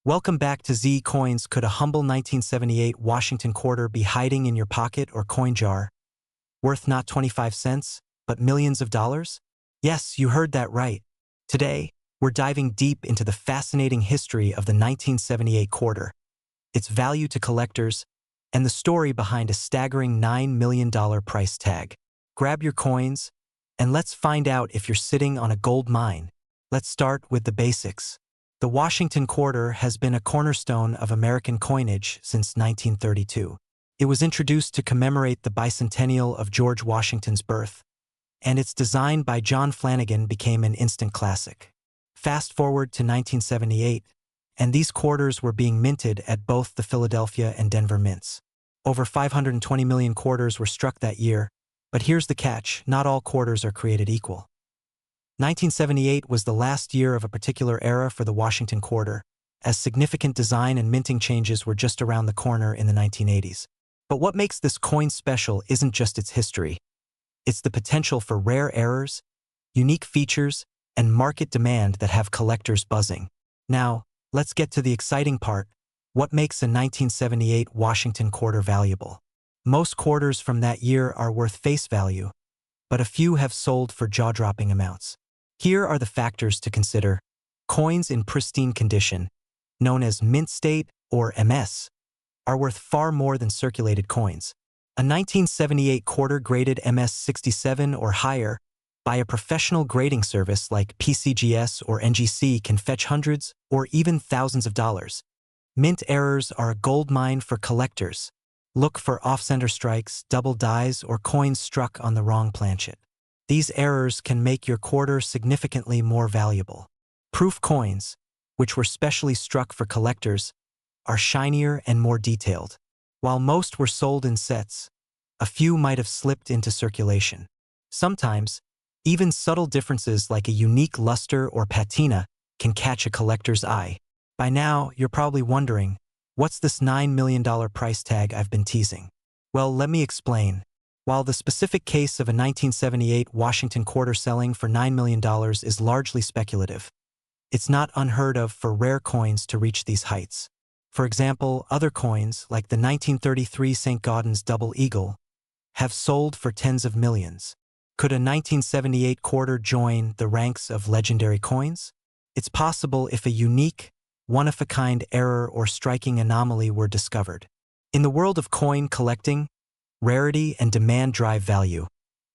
Welcome back to Z Coins. Could a humble 1978 Washington quarter be hiding in your pocket or coin jar, worth not 25 cents, but millions of dollars? Yes, you heard that right. Today, we're diving deep into the fascinating history of the 1978 quarter, its value to collectors, and the story behind a staggering $9 million price tag. Grab your coins, and let's find out if you're sitting on a gold mine. Let's start with the basics. The Washington quarter has been a cornerstone of American coinage since 1932. It was introduced to commemorate the bicentennial of George Washington's birth, and its design by John Flanagan became an instant classic. Fast forward to 1978, and these quarters were being minted at both the Philadelphia and Denver mints. Over 520 million quarters were struck that year, but here's the catch: not all quarters are created equal. 1978 was the last year of a particular era for the Washington quarter, as significant design and minting changes were just around the corner in the 1980s. But what makes this coin special isn't just its history. It's the potential for rare errors, unique features, and market demand that have collectors buzzing. Now, let's get to the exciting part: what makes a 1978 Washington quarter valuable? Most quarters from that year are worth face value, but a few have sold for jaw-dropping amounts. Here are the factors to consider. Coins in pristine condition, known as mint state or MS, are worth far more than circulated coins. A 1978 quarter graded MS 67 or higher by a professional grading service like PCGS or NGC can fetch hundreds or even thousands of dollars. Mint errors are a gold mine for collectors. Look for off-center strikes, double dies, or coins struck on the wrong planchet. These errors can make your quarter significantly more valuable. Proof coins, which were specially struck for collectors, are shinier and more detailed. While most were sold in sets, a few might have slipped into circulation. Sometimes, even subtle differences like a unique luster or patina can catch a collector's eye. By now, you're probably wondering, what's this $9 million price tag I've been teasing? Well, let me explain. While the specific case of a 1978 Washington quarter selling for $9 million is largely speculative, it's not unheard of for rare coins to reach these heights. For example, other coins, like the 1933 St. Gaudens Double Eagle, have sold for tens of millions. Could a 1978 quarter join the ranks of legendary coins? It's possible if a unique, one-of-a-kind error or striking anomaly were discovered. In the world of coin collecting, rarity and demand drive value,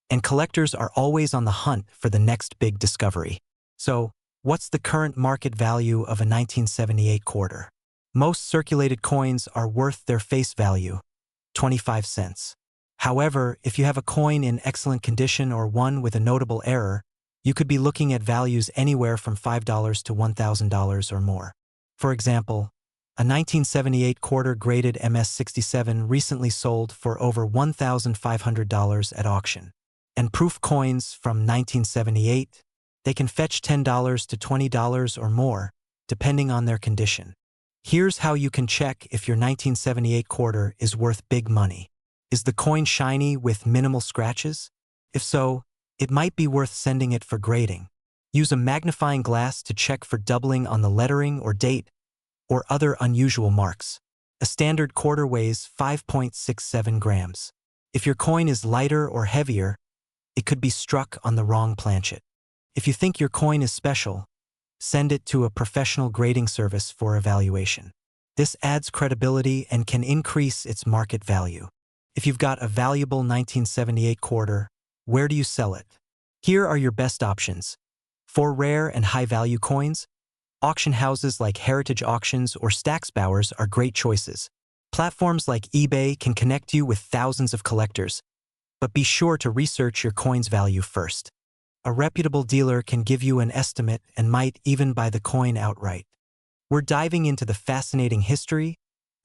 and collectors are always on the hunt for the next big discovery. So, what's the current market value of a 1978 quarter? Most circulated coins are worth their face value, 25 cents. However, if you have a coin in excellent condition or one with a notable error, you could be looking at values anywhere from $5 to $1,000 or more. For example, a 1978 quarter graded MS-67 recently sold for over $1,500 at auction. And proof coins from 1978, they can fetch $10 to $20 or more, depending on their condition. Here's how you can check if your 1978 quarter is worth big money. Is the coin shiny with minimal scratches? If so, it might be worth sending it for grading. Use a magnifying glass to check for doubling on the lettering or date, or other unusual marks. A standard quarter weighs 5.67 grams. If your coin is lighter or heavier, it could be struck on the wrong planchet. If you think your coin is special, send it to a professional grading service for evaluation. This adds credibility and can increase its market value. If you've got a valuable 1978 quarter, where do you sell it? Here are your best options. For rare and high-value coins, auction houses like Heritage Auctions or Stacksbowers are great choices. Platforms like eBay can connect you with thousands of collectors, but be sure to research your coin's value first. A reputable dealer can give you an estimate and might even buy the coin outright. We're diving into the fascinating history,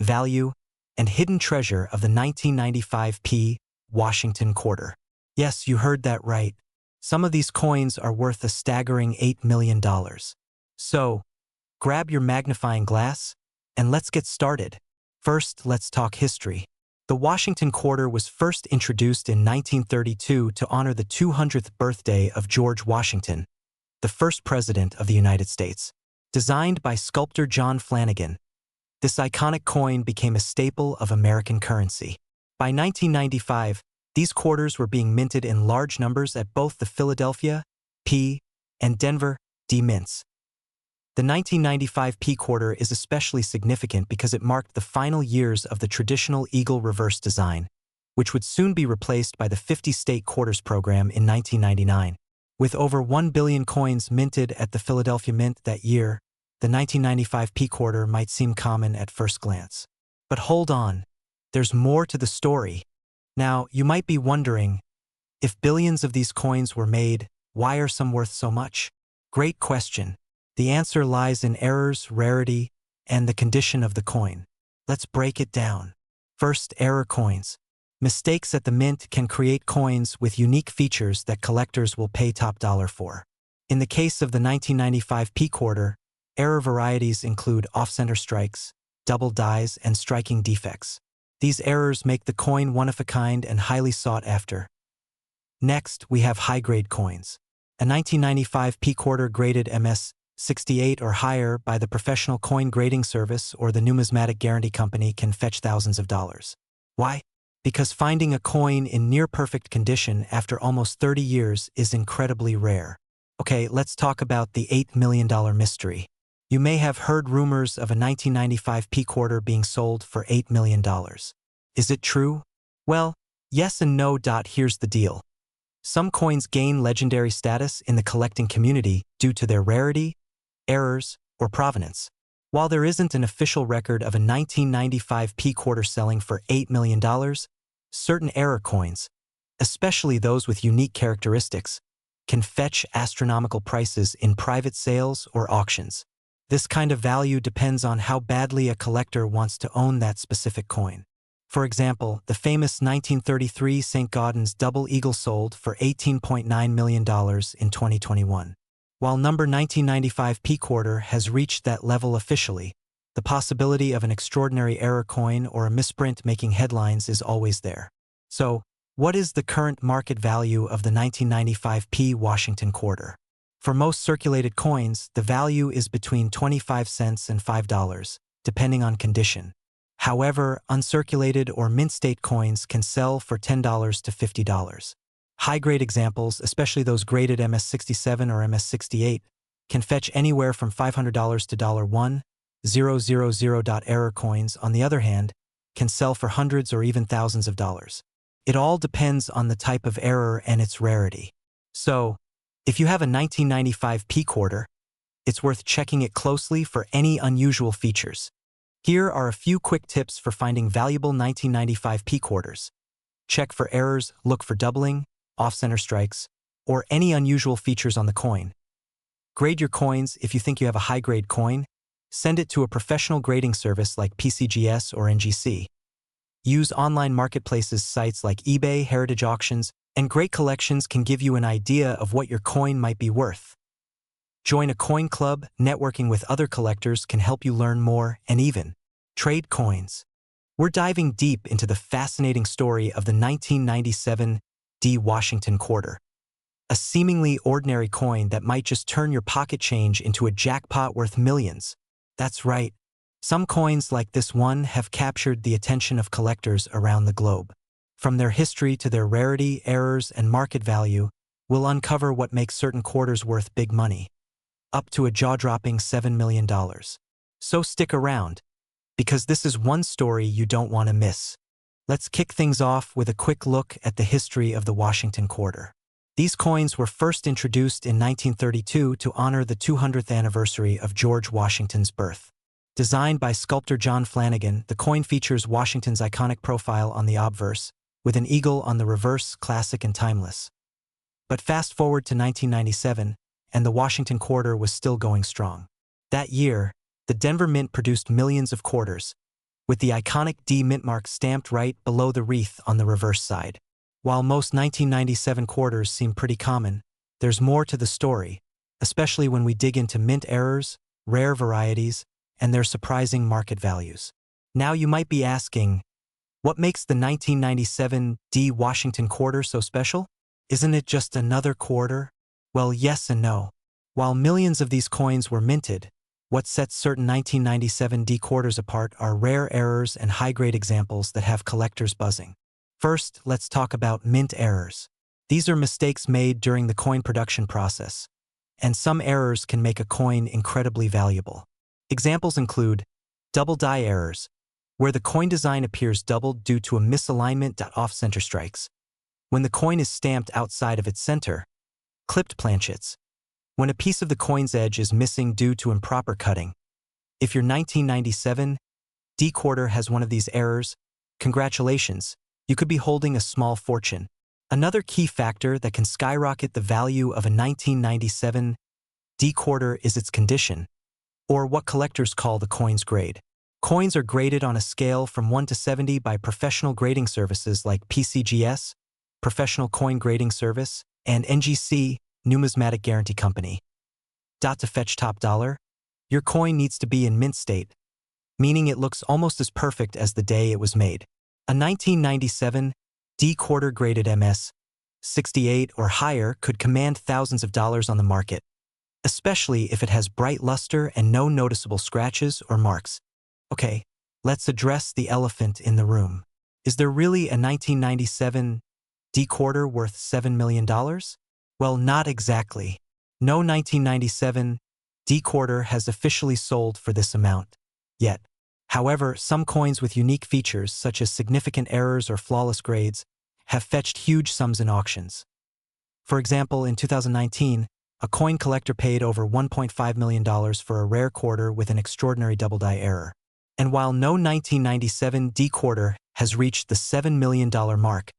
value, and hidden treasure of the 1995 Washington quarter. Yes, you heard that right. Some of these coins are worth a staggering $8 million. So, grab your magnifying glass, and let's get started. First, let's talk history. The Washington quarter was first introduced in 1932 to honor the 200th birthday of George Washington, the first president of the United States. Designed by sculptor John Flanagan, this iconic coin became a staple of American currency. By 1995, these quarters were being minted in large numbers at both the Philadelphia, P, and Denver, D mints. The 1995 P quarter is especially significant because it marked the final years of the traditional eagle reverse design, which would soon be replaced by the 50-state quarters program in 1999. With over 1 billion coins minted at the Philadelphia Mint that year, the 1995 P quarter might seem common at first glance. But hold on, there's more to the story. Now, you might be wondering, if billions of these coins were made, why are some worth so much? Great question. The answer lies in errors, rarity, and the condition of the coin. Let's break it down. First, error coins. Mistakes at the mint can create coins with unique features that collectors will pay top dollar for. In the case of the 1995 P quarter, error varieties include off-center strikes, double dies, and striking defects. These errors make the coin one-of-a-kind and highly sought after. Next, we have high-grade coins. A 1995 P quarter graded MS-68 or higher by the Professional Coin Grading Service or the Numismatic Guarantee Company can fetch thousands of dollars. Why? Because finding a coin in near-perfect condition after almost 30 years is incredibly rare. Okay, let's talk about the $8 million mystery. You may have heard rumors of a 1995 P quarter being sold for $8 million. Is it true? Well, yes and no. Here's the deal. Some coins gain legendary status in the collecting community due to their rarity, errors, or provenance. While there isn't an official record of a 1995 P quarter selling for $8 million, certain error coins, especially those with unique characteristics, can fetch astronomical prices in private sales or auctions. This kind of value depends on how badly a collector wants to own that specific coin. For example, the famous 1933 St. Gaudens Double Eagle sold for $18.9 million in 2021. While number 1995 P quarter has reached that level officially, the possibility of an extraordinary error coin or a misprint making headlines is always there. So, what is the current market value of the 1995 P Washington quarter? For most circulated coins, the value is between 25 cents and $5, depending on condition. However, uncirculated or mint-state coins can sell for $10 to $50. High-grade examples, especially those graded MS-67 or MS-68, can fetch anywhere from $500 to $1,000. Error coins, on the other hand, can sell for hundreds or even thousands of dollars. It all depends on the type of error and its rarity. So, if you have a 1995 P quarter, it's worth checking it closely for any unusual features. Here are a few quick tips for finding valuable 1995 P quarters. Check for errors, look for doubling, off-center strikes, or any unusual features on the coin. Grade your coins. If you think you have a high-grade coin, send it to a professional grading service like PCGS or NGC. Use online marketplaces sites like eBay, Heritage Auctions, and Great Collections can give you an idea of what your coin might be worth. Join a coin club. Networking with other collectors can help you learn more and even trade coins. We're diving deep into the fascinating story of the 1997 D Washington quarter, a seemingly ordinary coin that might just turn your pocket change into a jackpot worth millions. That's right. Some coins like this one have captured the attention of collectors around the globe. From their history to their rarity, errors, and market value, we'll uncover what makes certain quarters worth big money, up to a jaw-dropping $7 million. So stick around, because this is one story you don't want to miss. Let's kick things off with a quick look at the history of the Washington quarter. These coins were first introduced in 1932 to honor the 200th anniversary of George Washington's birth. Designed by sculptor John Flanagan, the coin features Washington's iconic profile on the obverse, with an eagle on the reverse, classic and timeless. But fast forward to 1997, and the Washington quarter was still going strong. That year, the Denver Mint produced millions of quarters, with the iconic D mint mark stamped right below the wreath on the reverse side. While most 1997 quarters seem pretty common, there's more to the story, especially when we dig into mint errors, rare varieties, and their surprising market values. Now you might be asking, what makes the 1997 D Washington quarter so special? Isn't it just another quarter? Well, yes and no. While millions of these coins were minted, What sets certain 1997 D quarters apart are rare errors and high-grade examples that have collectors buzzing. First, let's talk about mint errors. These are mistakes made during the coin production process, and some errors can make a coin incredibly valuable. Examples include double die errors, where the coin design appears doubled due to a misalignment off-center strikes. When the coin is stamped outside of its center. Clipped planchets, when a piece of the coin's edge is missing due to improper cutting. If your 1997 D quarter has one of these errors, congratulations, you could be holding a small fortune. Another key factor that can skyrocket the value of a 1997 D quarter is its condition, or what collectors call the coin's grade. Coins are graded on a scale from 1 to 70 by professional grading services like PCGS, Professional Coin Grading Service, and NGC, Numismatic Guarantee Company. To fetch top dollar, your coin needs to be in mint state, meaning it looks almost as perfect as the day it was made. A 1997 D quarter graded MS 68 or higher could command thousands of dollars on the market, especially if it has bright luster and no noticeable scratches or marks. Okay, let's address the elephant in the room. Is there really a 1997 D quarter worth $7 million? Well, not exactly. No 1997 D quarter has officially sold for this amount yet. However, some coins with unique features, such as significant errors or flawless grades, have fetched huge sums in auctions. For example, in 2019, a coin collector paid over $1.5 million for a rare quarter with an extraordinary double die error. And while no 1997 D quarter has reached the $7 million mark,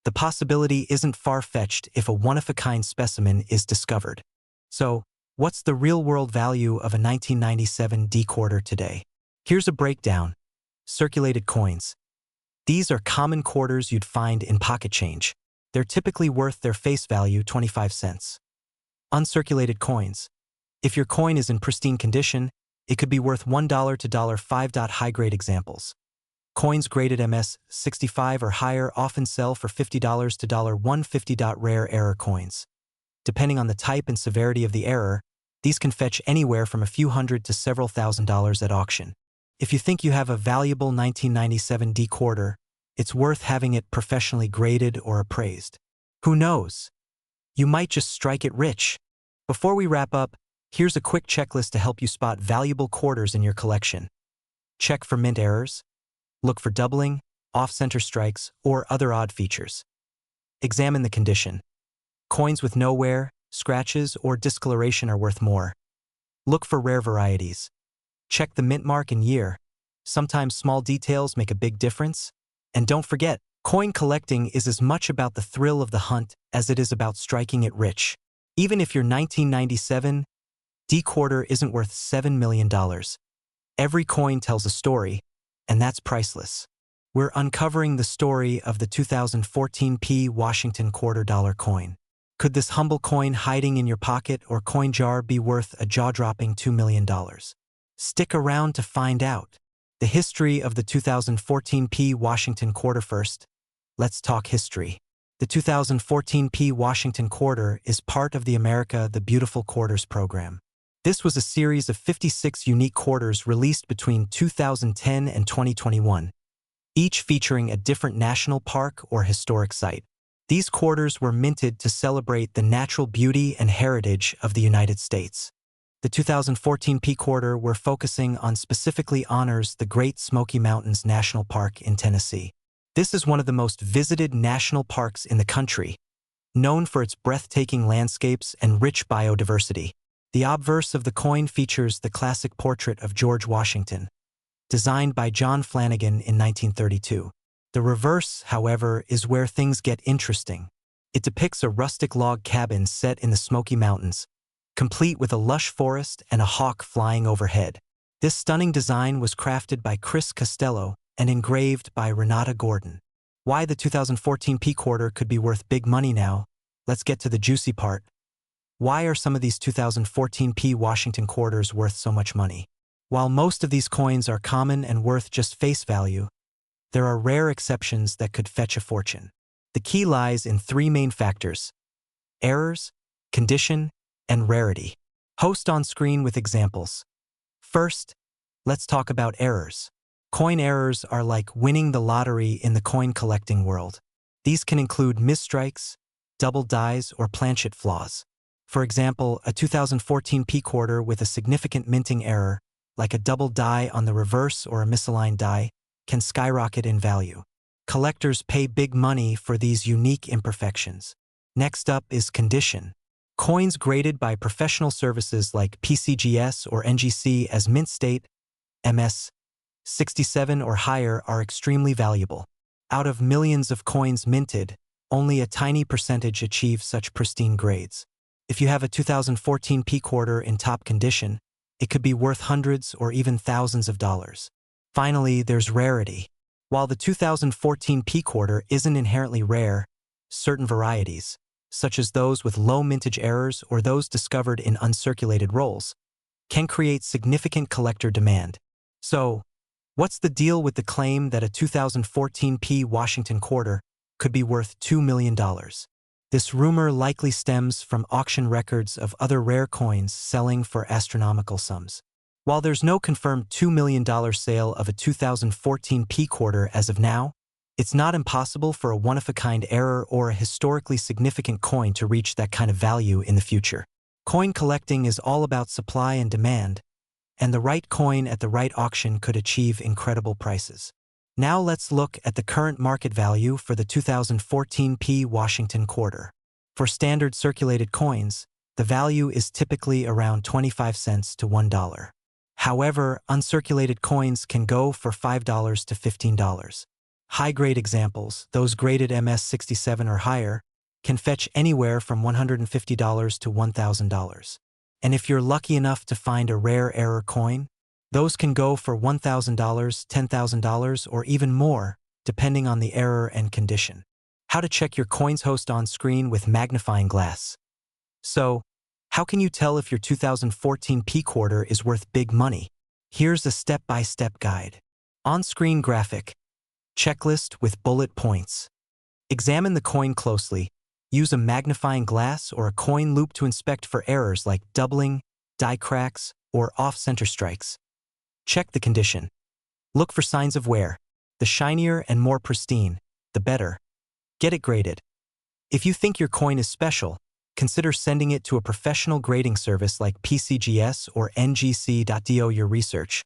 the possibility isn't far-fetched if a one-of-a-kind specimen is discovered. So, what's the real-world value of a 1997 D quarter today? Here's a breakdown. Circulated coins. These are common quarters you'd find in pocket change. They're typically worth their face value, 25 cents. Uncirculated coins. If your coin is in pristine condition, it could be worth $1 to $5. High-grade examples. Coins graded MS 65 or higher often sell for $50 to $150. Rare error coins. Depending on the type and severity of the error, these can fetch anywhere from a few hundred to several $1,000s at auction. If you think you have a valuable 1997 D quarter, it's worth having it professionally graded or appraised. Who knows? You might just strike it rich. Before we wrap up, here's a quick checklist to help you spot valuable quarters in your collection. Check for mint errors. Look for doubling, off-center strikes, or other odd features. Examine the condition. Coins with no wear, scratches, or discoloration are worth more. Look for rare varieties. Check the mint mark and year. Sometimes small details make a big difference. And don't forget, coin collecting is as much about the thrill of the hunt as it is about striking it rich. Even if your 1997 D quarter isn't worth $7 million, every coin tells a story, and that's priceless. We're uncovering the story of the 2014 Washington quarter dollar coin. Could this humble coin hiding in your pocket or coin jar be worth a jaw-dropping $2 million? Stick around to find out. The history of the 2014 Washington quarter. First, let's talk history. The 2014 Washington quarter is part of the America the Beautiful Quarters program. This was a series of 56 unique quarters released between 2010 and 2021, each featuring a different national park or historic site. These quarters were minted to celebrate the natural beauty and heritage of the United States. The 2014 quarter we're focusing on specifically honors the Great Smoky Mountains National Park in Tennessee. This is one of the most visited national parks in the country, known for its breathtaking landscapes and rich biodiversity. The obverse of the coin features the classic portrait of George Washington, designed by John Flanagan in 1932. The reverse, however, is where things get interesting. It depicts a rustic log cabin set in the Smoky Mountains, complete with a lush forest and a hawk flying overhead. This stunning design was crafted by Chris Costello and engraved by Renata Gordon. Why the 2014 quarter could be worth big money now? Let's get to the juicy part. Why are some of these 2014 Washington quarters worth so much money? While most of these coins are common and worth just face value, there are rare exceptions that could fetch a fortune. The key lies in three main factors: errors, condition, and rarity. Host on screen with examples. First, let's talk about errors. Coin errors are like winning the lottery in the coin collecting world. These can include misstrikes, double dies, or planchet flaws. For example, a 2014 P quarter with a significant minting error, like a double die on the reverse or a misaligned die, can skyrocket in value. Collectors pay big money for these unique imperfections. Next up is condition. Coins graded by professional services like PCGS or NGC as mint state, MS 67 or higher are extremely valuable. Out of millions of coins minted, only a tiny percentage achieve such pristine grades. If you have a 2014 P quarter in top condition, it could be worth hundreds or even thousands of dollars. Finally, there's rarity. While the 2014 P quarter isn't inherently rare, certain varieties, such as those with low mintage errors or those discovered in uncirculated rolls, can create significant collector demand. So, what's the deal with the claim that a 2014 P Washington quarter could be worth $2 million? This rumor likely stems from auction records of other rare coins selling for astronomical sums. While there's no confirmed $2 million sale of a 2014 P quarter as of now, it's not impossible for a one-of-a-kind error or a historically significant coin to reach that kind of value in the future. Coin collecting is all about supply and demand, and the right coin at the right auction could achieve incredible prices. Now let's look at the current market value for the 2014 P Washington quarter. For standard circulated coins, the value is typically around 25 cents to $1. However, uncirculated coins can go for $5 to $15. High-grade examples, those graded MS67 or higher, can fetch anywhere from $150 to $1,000. And if you're lucky enough to find a rare error coin, those can go for $1,000, $10,000, or even more, depending on the error and condition. How to check your coin's host on screen with magnifying glass. So, how can you tell if your 2014 P quarter is worth big money? Here's a step-by-step guide. On-screen graphic. Checklist with bullet points. Examine the coin closely. Use a magnifying glass or a coin loop to inspect for errors like doubling, die cracks, or off-center strikes. Check the condition. Look for signs of wear. The shinier and more pristine, the better. Get it graded. If you think your coin is special, consider sending it to a professional grading service like PCGS or NGC.do your research.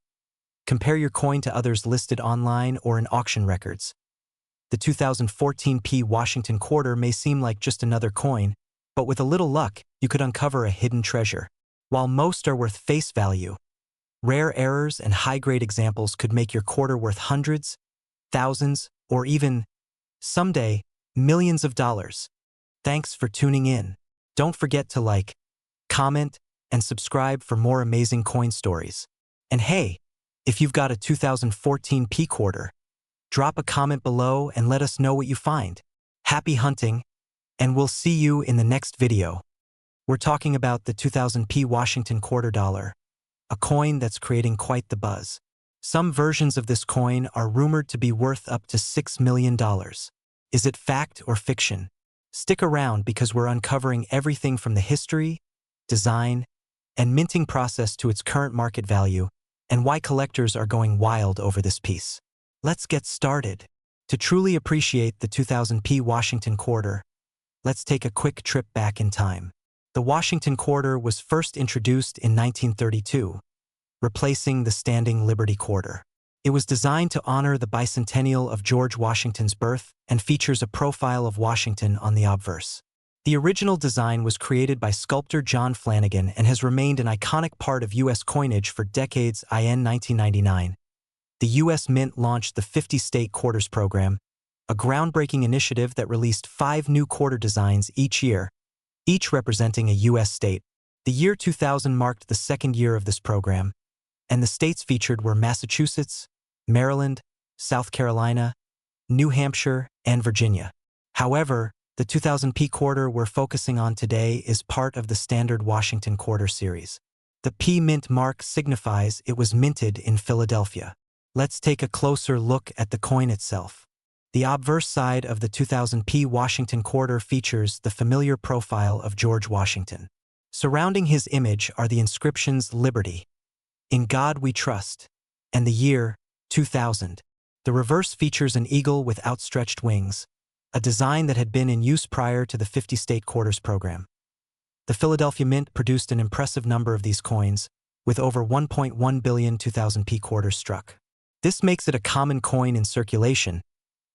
Compare your coin to others listed online or in auction records. The 2014 P Washington quarter may seem like just another coin, but with a little luck, you could uncover a hidden treasure. While most are worth face value, rare errors and high-grade examples could make your quarter worth hundreds, thousands, or even, someday, millions of dollars. Thanks for tuning in. Don't forget to like, comment, and subscribe for more amazing coin stories. And hey, if you've got a 2014 P quarter, drop a comment below and let us know what you find. Happy hunting, and we'll see you in the next video. We're talking about the 2000 P Washington quarter dollar, a coin that's creating quite the buzz. Some versions of this coin are rumored to be worth up to $6 million. Is it fact or fiction? Stick around because we're uncovering everything from the history, design, and minting process to its current market value, and why collectors are going wild over this piece. Let's get started. To truly appreciate the 2000 P Washington quarter, let's take a quick trip back in time. The Washington quarter was first introduced in 1932, replacing the standing Liberty quarter. It was designed to honor the bicentennial of George Washington's birth and features a profile of Washington on the obverse. The original design was created by sculptor John Flanagan and has remained an iconic part of U.S. coinage for decades. In 1999, the U.S. Mint launched the 50-State Quarters program, a groundbreaking initiative that released 5 new quarter designs each year, each representing a U.S. state. The year 2000 marked the second year of this program, and the states featured were Massachusetts, Maryland, South Carolina, New Hampshire, and Virginia. However, the 2000 P quarter we're focusing on today is part of the standard Washington quarter series. The P mint mark signifies it was minted in Philadelphia. Let's take a closer look at the coin itself. The obverse side of the 2000 P Washington quarter features the familiar profile of George Washington. Surrounding his image are the inscriptions Liberty, In God We Trust, and the year 2000. The reverse features an eagle with outstretched wings, a design that had been in use prior to the 50-state quarters program. The Philadelphia Mint produced an impressive number of these coins, with over 1.1 billion 2000p quarters struck. This makes it a common coin in circulation,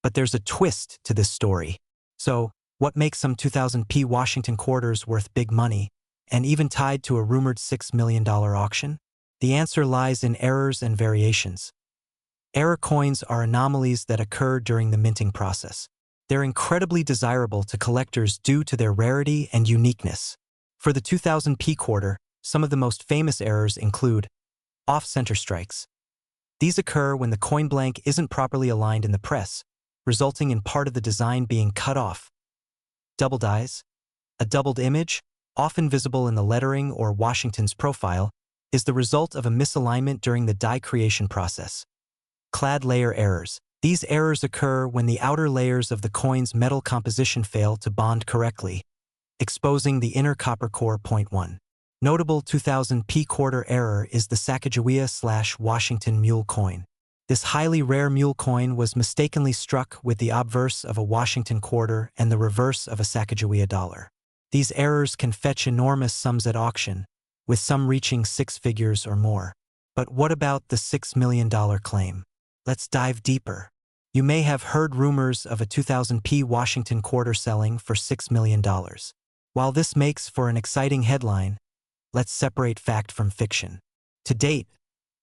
but there's a twist to this story. So, what makes some 2000p Washington quarters worth big money, and even tied to a rumored $6 million auction? The answer lies in errors and variations. Error coins are anomalies that occur during the minting process. They're incredibly desirable to collectors due to their rarity and uniqueness. For the 2000p quarter, some of the most famous errors include off-center strikes. These occur when the coin blank isn't properly aligned in the press, resulting in part of the design being cut off. Double dies. A doubled image, often visible in the lettering or Washington's profile, is the result of a misalignment during the die creation process. Clad layer errors. These errors occur when the outer layers of the coin's metal composition fail to bond correctly, exposing the inner copper core. 1. Notable 2000p quarter error is the Sacagawea/Washington mule coin. This highly rare mule coin was mistakenly struck with the obverse of a Washington quarter and the reverse of a Sacagawea dollar. These errors can fetch enormous sums at auction, with some reaching 6 figures or more. But what about the $6 million claim? Let's dive deeper. You may have heard rumors of a 2000p Washington quarter selling for $6 million. While this makes for an exciting headline, let's separate fact from fiction. To date,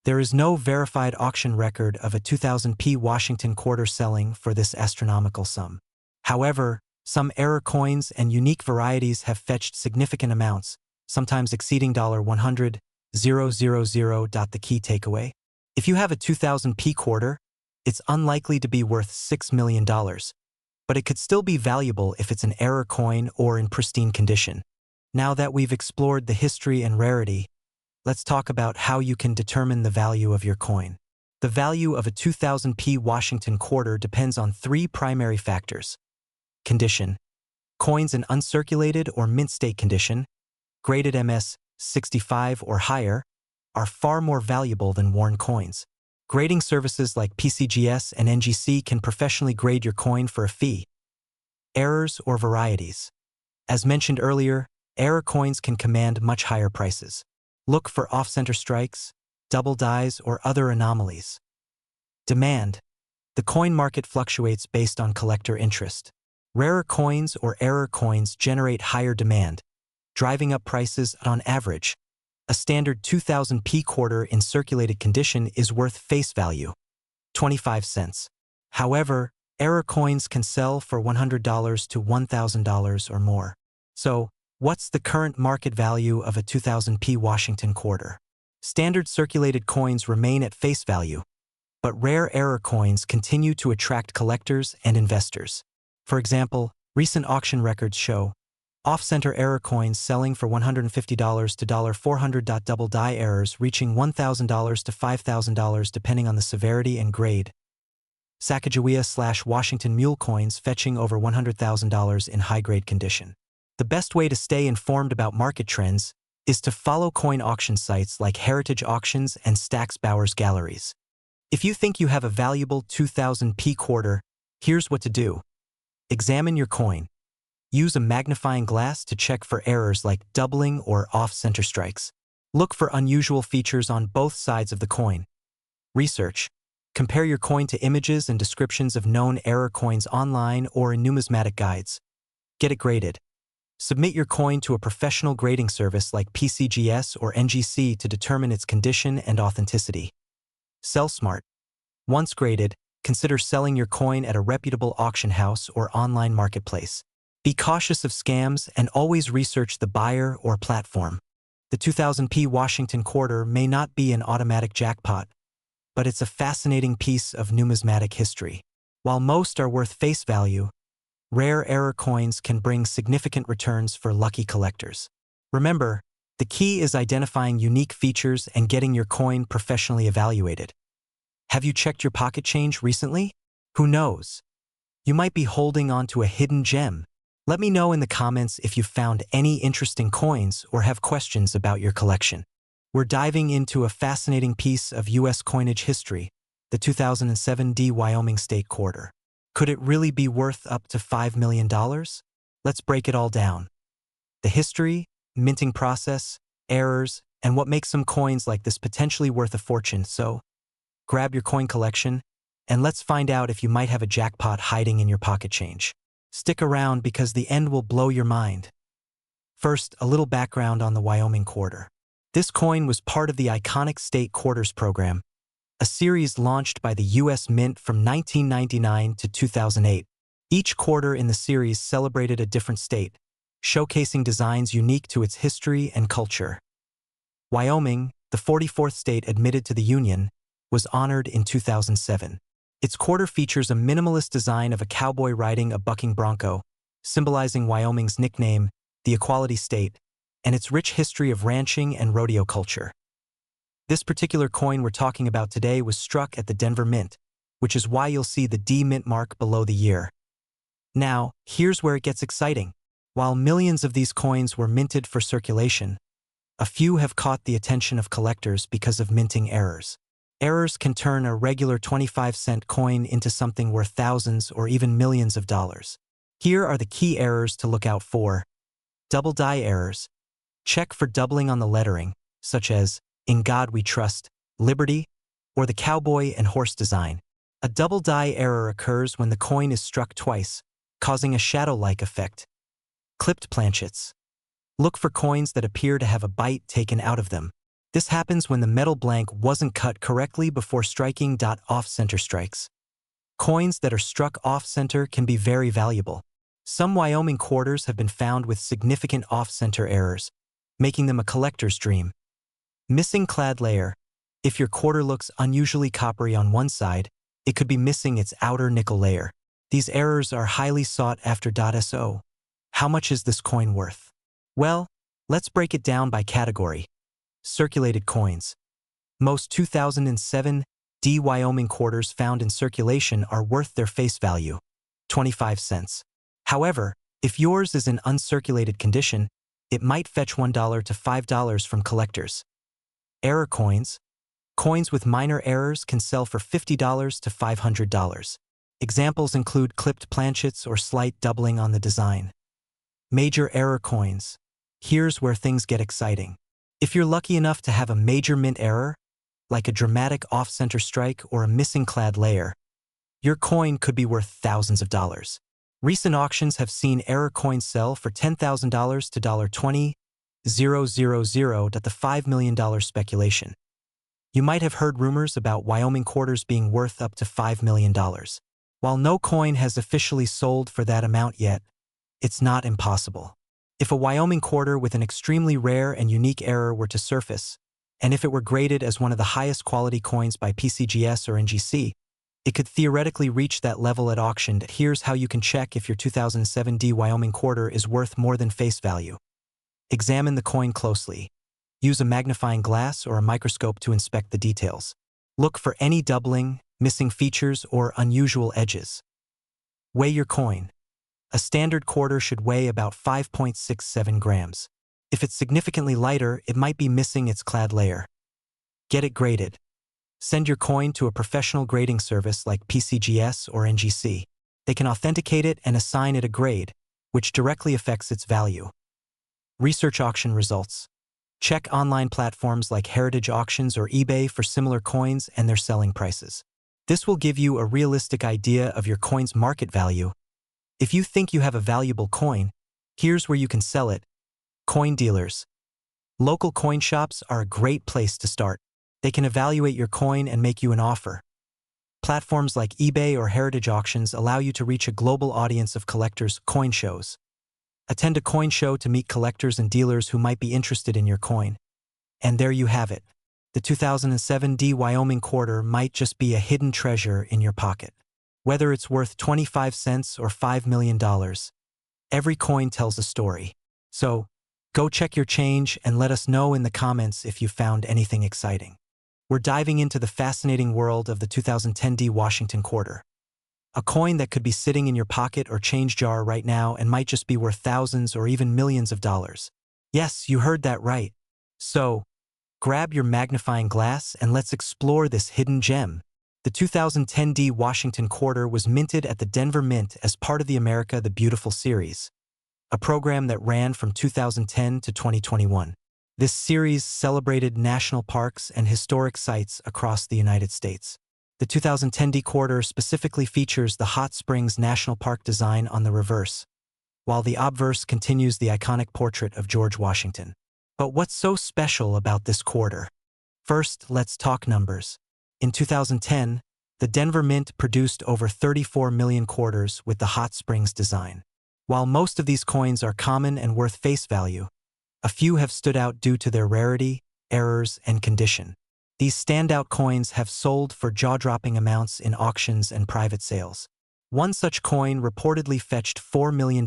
there is no verified auction record of a 2000p Washington quarter selling for this astronomical sum. However, some error coins and unique varieties have fetched significant amounts, sometimes exceeding $100,000. The key takeaway? If you have a 2000p quarter, it's unlikely to be worth $6 million, but it could still be valuable if it's an error coin or in pristine condition. Now that we've explored the history and rarity, let's talk about how you can determine the value of your coin. The value of a 2000p Washington quarter depends on 3 primary factors. Condition. Coins in uncirculated or mint state condition, graded MS 65 or higher, are far more valuable than worn coins. Grading services like PCGS and NGC can professionally grade your coin for a fee. Errors or varieties. As mentioned earlier, error coins can command much higher prices. Look for off-center strikes, double dies, or other anomalies. Demand. The coin market fluctuates based on collector interest. Rarer coins or error coins generate higher demand, driving up prices on average. A standard 2000p quarter in circulated condition is worth face value, 25 cents. However, error coins can sell for $100 to $1,000 or more. So, what's the current market value of a 2000p Washington quarter? Standard circulated coins remain at face value, but rare error coins continue to attract collectors and investors. For example, recent auction records show off-center error coins selling for $150 to $400. Double die errors reaching $1,000 to $5,000 depending on the severity and grade. Sacagawea/Washington mule coins fetching over $100,000 in high-grade condition. The best way to stay informed about market trends is to follow coin auction sites like Heritage Auctions and Stack's Bowers Galleries. If you think you have a valuable 2000p quarter, here's what to do. Examine your coin. Use a magnifying glass to check for errors like doubling or off-center strikes. Look for unusual features on both sides of the coin. Research. Compare your coin to images and descriptions of known error coins online or in numismatic guides. Get it graded. Submit your coin to a professional grading service like PCGS or NGC to determine its condition and authenticity. Sell smart. Once graded, consider selling your coin at a reputable auction house or online marketplace. Be cautious of scams and always research the buyer or platform. The 2000p Washington quarter may not be an automatic jackpot, but it's a fascinating piece of numismatic history. While most are worth face value, rare error coins can bring significant returns for lucky collectors. Remember, the key is identifying unique features and getting your coin professionally evaluated. Have you checked your pocket change recently? Who knows? You might be holding on to a hidden gem. Let me know in the comments if you found any interesting coins or have questions about your collection. We're diving into a fascinating piece of U.S. coinage history, the 2007 Wyoming State Quarter. Could it really be worth up to $5 million? Let's break it all down. The history, minting process, errors, and what makes some coins like this potentially worth a fortune. So, grab your coin collection, and let's find out if you might have a jackpot hiding in your pocket change. Stick around because the end will blow your mind. First, a little background on the Wyoming Quarter. This coin was part of the iconic State Quarters program, a series launched by the U.S. Mint from 1999 to 2008. Each quarter in the series celebrated a different state, showcasing designs unique to its history and culture. Wyoming, the 44th state admitted to the Union, was honored in 2007. Its quarter features a minimalist design of a cowboy riding a bucking bronco, symbolizing Wyoming's nickname, the Equality State, and its rich history of ranching and rodeo culture. This particular coin we're talking about today was struck at the Denver Mint, which is why you'll see the D Mint mark below the year. Now, here's where it gets exciting. While millions of these coins were minted for circulation, a few have caught the attention of collectors because of minting errors. Errors can turn a regular 25-cent coin into something worth thousands or even millions of dollars. Here are the key errors to look out for. Double die errors. Check for doubling on the lettering, such as, "In God We Trust," "Liberty," or the cowboy and horse design. A double die error occurs when the coin is struck twice, causing a shadow-like effect. Clipped planchets. Look for coins that appear to have a bite taken out of them. This happens when the metal blank wasn't cut correctly before striking. Off-center strikes. Coins that are struck off-center can be very valuable. Some Wyoming quarters have been found with significant off-center errors, making them a collector's dream. Missing clad layer. If your quarter looks unusually coppery on one side, it could be missing its outer nickel layer. These errors are highly sought after. So, how much is this coin worth? Well, let's break it down by category. Circulated coins. Most 2007 Wyoming quarters found in circulation are worth their face value, 25 cents. However, if yours is in uncirculated condition, it might fetch $1 to $5 from collectors. Error coins. Coins with minor errors can sell for $50 to $500. Examples include clipped planchets or slight doubling on the design. Major error coins. Here's where things get exciting. If you're lucky enough to have a major mint error, like a dramatic off-center strike or a missing clad layer, your coin could be worth thousands of dollars. Recent auctions have seen error coins sell for $10,000 to $20,000 to the $5 million speculation. You might have heard rumors about Wyoming quarters being worth up to $5 million. While no coin has officially sold for that amount yet, it's not impossible. If a Wyoming quarter with an extremely rare and unique error were to surface, and if it were graded as one of the highest quality coins by PCGS or NGC, it could theoretically reach that level at auction. Here's how you can check if your 2007 Wyoming quarter is worth more than face value. Examine the coin closely. Use a magnifying glass or a microscope to inspect the details. Look for any doubling, missing features, or unusual edges. Weigh your coin. A standard quarter should weigh about 5.67 grams. If it's significantly lighter, it might be missing its clad layer. Get it graded. Send your coin to a professional grading service like PCGS or NGC. They can authenticate it and assign it a grade, which directly affects its value. Research auction results. Check online platforms like Heritage Auctions or eBay for similar coins and their selling prices. This will give you a realistic idea of your coin's market value. If you think you have a valuable coin, here's where you can sell it. Coin dealers. Local coin shops are a great place to start. They can evaluate your coin and make you an offer. Platforms like eBay or Heritage Auctions allow you to reach a global audience of collectors. Coin shows. Attend a coin show to meet collectors and dealers who might be interested in your coin. And there you have it. The 2007 Wyoming quarter might just be a hidden treasure in your pocket. Whether it's worth 25 cents or $5 million, every coin tells a story. So, go check your change and let us know in the comments if you found anything exciting. We're diving into the fascinating world of the 2010 Washington quarter. A coin that could be sitting in your pocket or change jar right now and might just be worth thousands or even millions of dollars. Yes, you heard that right. So, Grab your magnifying glass and let's explore this hidden gem. The 2010 D Washington Quarter was minted at the Denver Mint as part of the America the Beautiful series, a program that ran from 2010 to 2021. This series celebrated national parks and historic sites across the United States. The 2010 D Quarter specifically features the Hot Springs National Park design on the reverse, while the obverse continues the iconic portrait of George Washington. But what's so special about this quarter? First, let's talk numbers. In 2010, the Denver Mint produced over 34 million quarters with the Hot Springs design. While most of these coins are common and worth face value, a few have stood out due to their rarity, errors, and condition. These standout coins have sold for jaw-dropping amounts in auctions and private sales. One such coin reportedly fetched $4 million,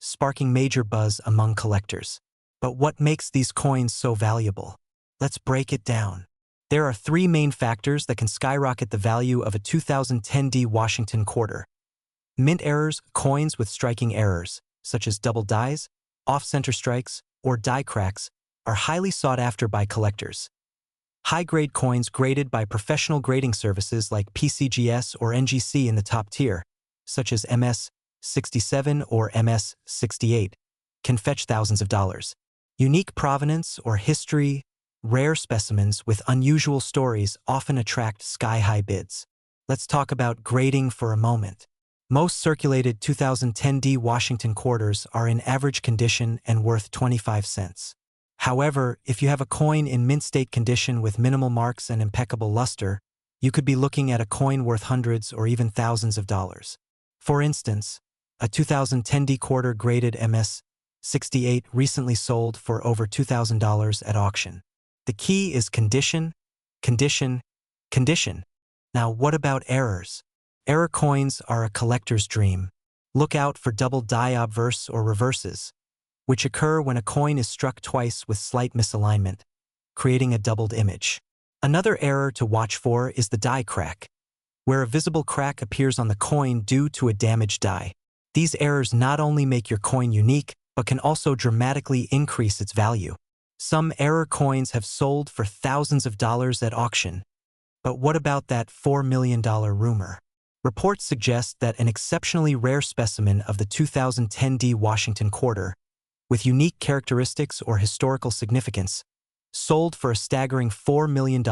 sparking major buzz among collectors. But what makes these coins so valuable? Let's break it down. There are three main factors that can skyrocket the value of a 2010 D Washington Quarter. Mint errors, coins with striking errors, such as double dies, off-center strikes, or die cracks, are highly sought after by collectors. High-grade coins graded by professional grading services like PCGS or NGC in the top tier, such as MS-67 or MS-68, can fetch thousands of dollars. Unique provenance or history, rare specimens with unusual stories often attract sky-high bids. Let's talk about grading for a moment. Most circulated 2010 D Washington Quarters are in average condition and worth 25 cents. However, if you have a coin in mint state condition with minimal marks and impeccable luster, you could be looking at a coin worth hundreds or even thousands of dollars. For instance, a 2010 D Quarter graded MS-68 recently sold for over $2,000 at auction. The key is condition, condition, condition. Now, what about errors? Error coins are a collector's dream. Look out for double die obverse or reverses, which occur when a coin is struck twice with slight misalignment, creating a doubled image. Another error to watch for is the die crack, where a visible crack appears on the coin due to a damaged die. These errors not only make your coin unique, but can also dramatically increase its value. Some error coins have sold for thousands of dollars at auction. But what about that $4 million rumor? Reports suggest that an exceptionally rare specimen of the 2010 D Washington Quarter, with unique characteristics or historical significance, sold for a staggering $4 million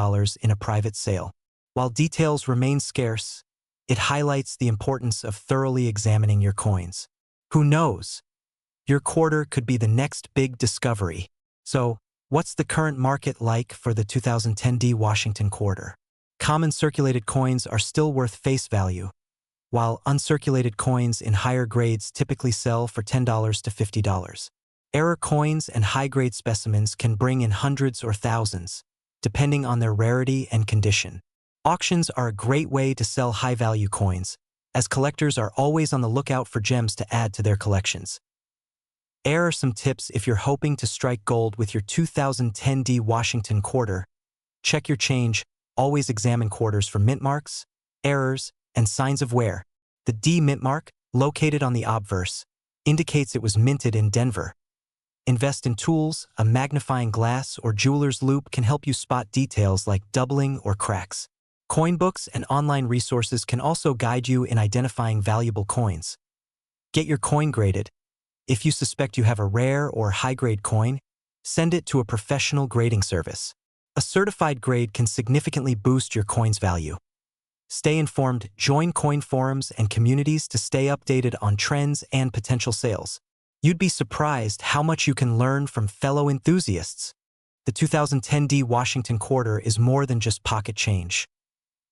in a private sale. While details remain scarce, it highlights the importance of thoroughly examining your coins. Who knows? Your quarter could be the next big discovery. So, what's the current market like for the 2010 D Washington Quarter? Common circulated coins are still worth face value, while uncirculated coins in higher grades typically sell for $10 to $50. Error coins and high-grade specimens can bring in hundreds or thousands, depending on their rarity and condition. Auctions are a great way to sell high-value coins, as collectors are always on the lookout for gems to add to their collections. Here are some tips if you're hoping to strike gold with your 2010 D Washington Quarter. Check your change. Always examine quarters for mint marks, errors, and signs of wear. The D mint mark, located on the obverse, indicates it was minted in Denver. Invest in tools. A magnifying glass or jeweler's loupe can help you spot details like doubling or cracks. Coin books and online resources can also guide you in identifying valuable coins. Get your coin graded. If you suspect you have a rare or high-grade coin, send it to a professional grading service. A certified grade can significantly boost your coin's value. Stay informed. Join coin forums and communities to stay updated on trends and potential sales. You'd be surprised how much you can learn from fellow enthusiasts. The 2010 D Washington Quarter is more than just pocket change.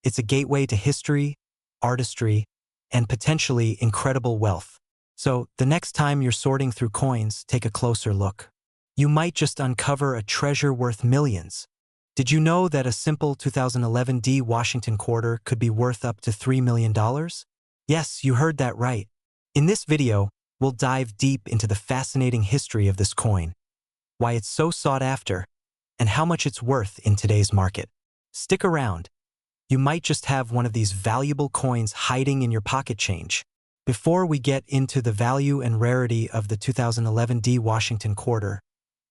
It's a gateway to history, artistry, and potentially incredible wealth. So, the next time you're sorting through coins, take a closer look. You might just uncover a treasure worth millions. Did you know that a simple 2011 D Washington Quarter could be worth up to $3 million? Yes, you heard that right. In this video, we'll dive deep into the fascinating history of this coin, why it's so sought after, and how much it's worth in today's market. Stick around. You might just have one of these valuable coins hiding in your pocket change. Before we get into the value and rarity of the 2011 D Washington Quarter,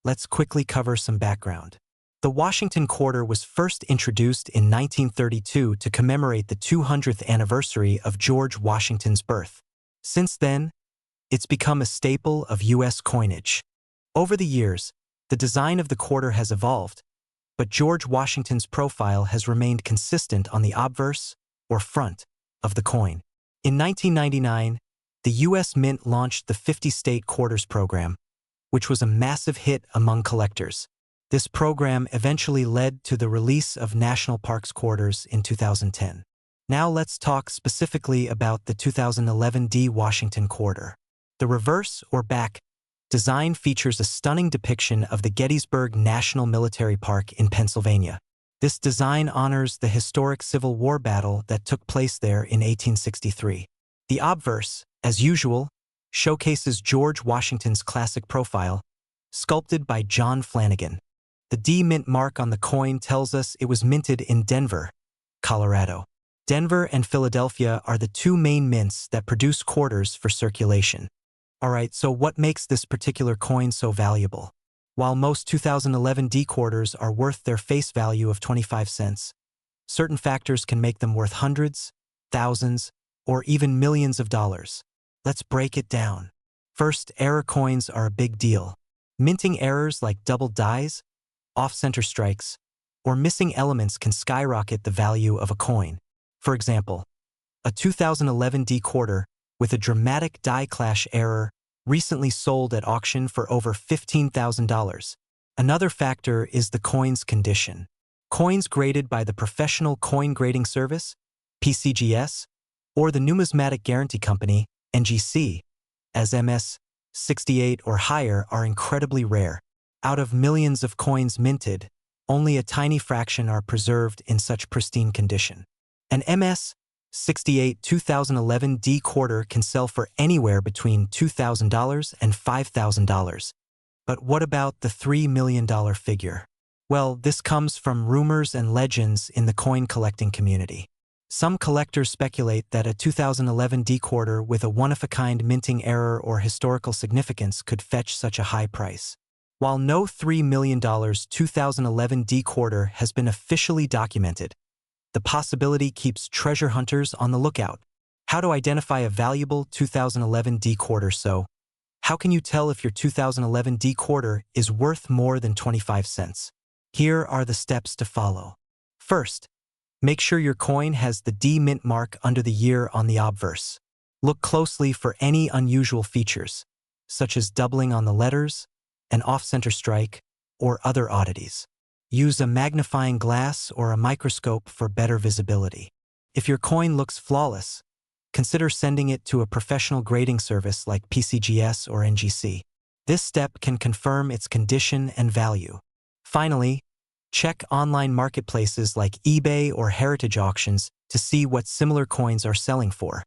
let's quickly cover some background. The Washington quarter was first introduced in 1932 to commemorate the 200th anniversary of George Washington's birth. Since then, it's become a staple of U.S. coinage. Over the years, the design of the quarter has evolved, but George Washington's profile has remained consistent on the obverse, or front, of the coin. In 1999, the U.S. Mint launched the 50-state quarters program, which was a massive hit among collectors. This program eventually led to the release of National Parks quarters in 2010. Now let's talk specifically about the 2011 Washington quarter. The reverse, or back, design features a stunning depiction of the Gettysburg National Military Park in Pennsylvania. This design honors the historic Civil War battle that took place there in 1863. The obverse, as usual, showcases George Washington's classic profile, sculpted by John Flanagan. The D mint mark on the coin tells us it was minted in Denver, Colorado. Denver and Philadelphia are the two main mints that produce quarters for circulation. Alright, so what makes this particular coin so valuable? While most 2011 D quarters are worth their face value of 25 cents, certain factors can make them worth hundreds, thousands, or even millions of dollars. Let's break it down. First, error coins are a big deal. Minting errors like double dies, off-center strikes, or missing elements can skyrocket the value of a coin. For example, a 2011 D quarter with a dramatic die clash error recently sold at auction for over $15,000. Another factor is the coin's condition. Coins graded by the Professional Coin Grading Service, PCGS, or the Numismatic Guarantee Company, NGC, as MS-68 or higher are incredibly rare. Out of millions of coins minted, only a tiny fraction are preserved in such pristine condition. An MS-68 2011 D quarter can sell for anywhere between $2,000 and $5,000. But what about the $3 million figure? Well, this comes from rumors and legends in the coin collecting community. Some collectors speculate that a 2011 D quarter with a one-of-a-kind minting error or historical significance could fetch such a high price. While no $3 million 2011 D quarter has been officially documented, the possibility keeps treasure hunters on the lookout. How to identify a valuable 2011 D quarter? So, how can you tell if your 2011 D quarter is worth more than 25 cents? Here are the steps to follow. First, make sure your coin has the D mint mark under the year on the obverse. Look closely for any unusual features, such as doubling on the letters, an off-center strike, or other oddities. Use a magnifying glass or a microscope for better visibility. If your coin looks flawless, consider sending it to a professional grading service like PCGS or NGC. This step can confirm its condition and value. Finally, check online marketplaces like eBay or heritage auctions to see what similar coins are selling for.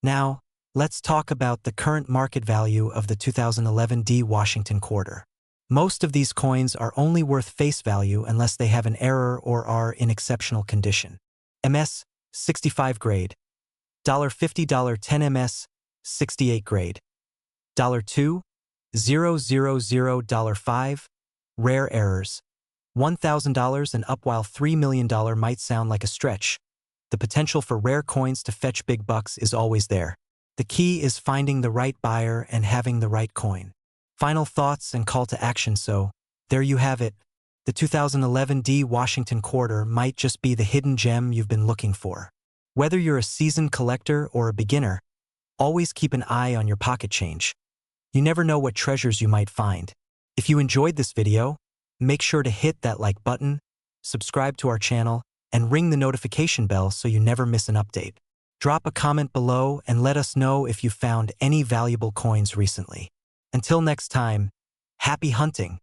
Now, let's talk about the current market value of the 2011 D Washington quarter. Most of these coins are only worth face value unless they have an error or are in exceptional condition. MS-65 grade, $50, $10 MS-68 grade, $2, $000, $5, rare errors, $1,000 and up. While $3 million might sound like a stretch, the potential for rare coins to fetch big bucks is always there. The key is finding the right buyer and having the right coin. Final thoughts and call to action. So, there you have it. The 2011 D Washington quarter might just be the hidden gem you've been looking for. Whether you're a seasoned collector or a beginner, always keep an eye on your pocket change. You never know what treasures you might find. If you enjoyed this video, make sure to hit that like button, subscribe to our channel, and ring the notification bell so you never miss an update. Drop a comment below and let us know if you found any valuable coins recently. Until next time, happy hunting!